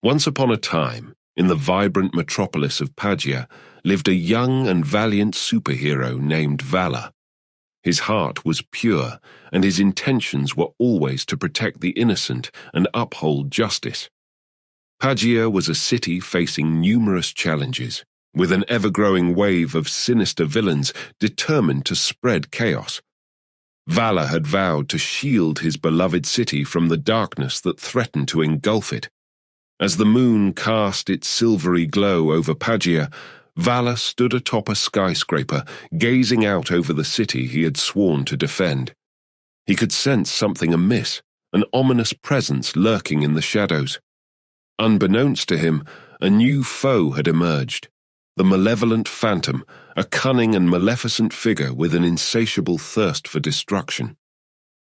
Once upon a time, in the vibrant metropolis of Pagia, lived a young and valiant superhero named Valor. His heart was pure, and his intentions were always to protect the innocent and uphold justice. Pagia was a city facing numerous challenges, with an ever-growing wave of sinister villains determined to spread chaos. Valor had vowed to shield his beloved city from the darkness that threatened to engulf it. As the moon cast its silvery glow over Pagia, Valor stood atop a skyscraper, gazing out over the city he had sworn to defend. He could sense something amiss, an ominous presence lurking in the shadows. Unbeknownst to him, a new foe had emerged, the malevolent phantom, a cunning and maleficent figure with an insatiable thirst for destruction.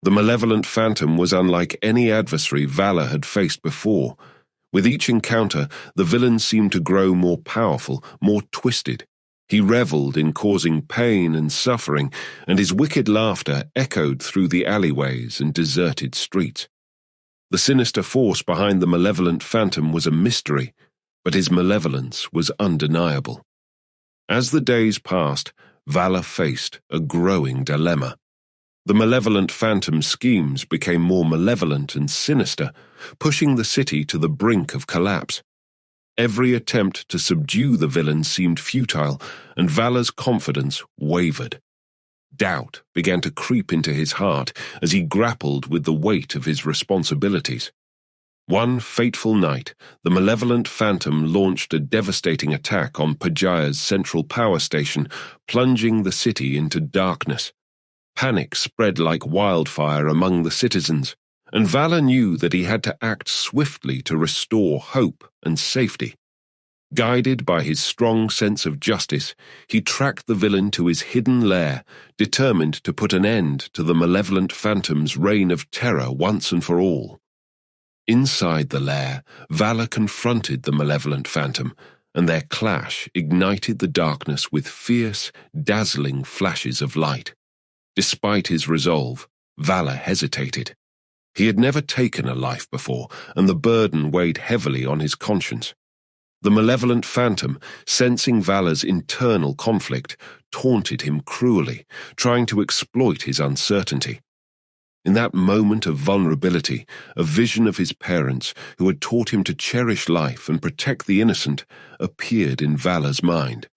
The malevolent phantom was unlike any adversary Valor had faced before. With each encounter, the villain seemed to grow more powerful, more twisted. He reveled in causing pain and suffering, and his wicked laughter echoed through the alleyways and deserted streets. The sinister force behind the malevolent phantom was a mystery, but his malevolence was undeniable. As the days passed, Valor faced a growing dilemma. The malevolent phantom's schemes became more malevolent and sinister, pushing the city to the brink of collapse. Every attempt to subdue the villain seemed futile, and Valor's confidence wavered. Doubt began to creep into his heart as he grappled with the weight of his responsibilities. One fateful night, the malevolent phantom launched a devastating attack on Pagia's central power station, plunging the city into darkness. Panic spread like wildfire among the citizens, and Valor knew that he had to act swiftly to restore hope and safety. Guided by his strong sense of justice, he tracked the villain to his hidden lair, determined to put an end to the malevolent phantom's reign of terror once and for all. Inside the lair, Valor confronted the malevolent phantom, and their clash ignited the darkness with fierce, dazzling flashes of light. Despite his resolve, Valor hesitated. He had never taken a life before, and the burden weighed heavily on his conscience. The malevolent phantom, sensing Valor's internal conflict, taunted him cruelly, trying to exploit his uncertainty. In that moment of vulnerability, a vision of his parents, who had taught him to cherish life and protect the innocent, appeared in Valor's mind.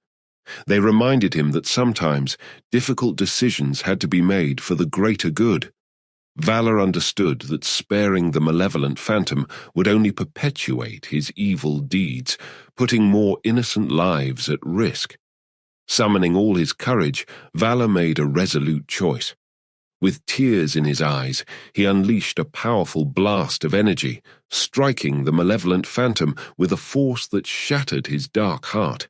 They reminded him that sometimes difficult decisions had to be made for the greater good. Valor understood that sparing the malevolent phantom would only perpetuate his evil deeds, putting more innocent lives at risk. Summoning all his courage, Valor made a resolute choice. With tears in his eyes, he unleashed a powerful blast of energy, striking the malevolent phantom with a force that shattered his dark heart.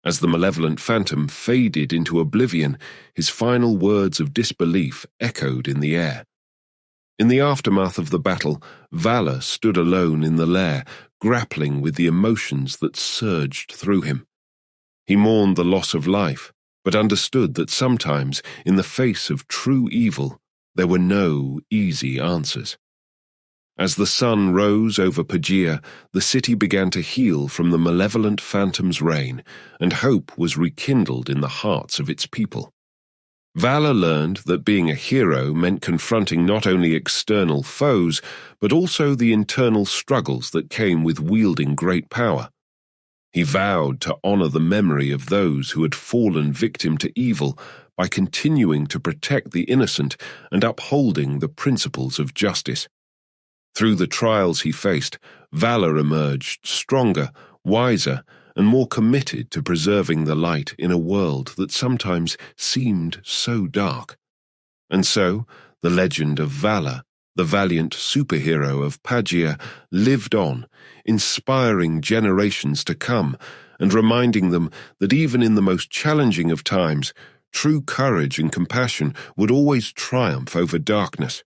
As the malevolent phantom faded into oblivion, his final words of disbelief echoed in the air. In the aftermath of the battle, Valor stood alone in the lair, grappling with the emotions that surged through him. He mourned the loss of life, but understood that sometimes, in the face of true evil, there were no easy answers. As the sun rose over Pagia, the city began to heal from the malevolent phantom's reign, and hope was rekindled in the hearts of its people. Valor learned that being a hero meant confronting not only external foes, but also the internal struggles that came with wielding great power. He vowed to honor the memory of those who had fallen victim to evil by continuing to protect the innocent and upholding the principles of justice. Through the trials he faced, Valor emerged stronger, wiser, and more committed to preserving the light in a world that sometimes seemed so dark. And so, the legend of Valor, the valiant superhero of Pagia, lived on, inspiring generations to come and reminding them that even in the most challenging of times, true courage and compassion would always triumph over darkness.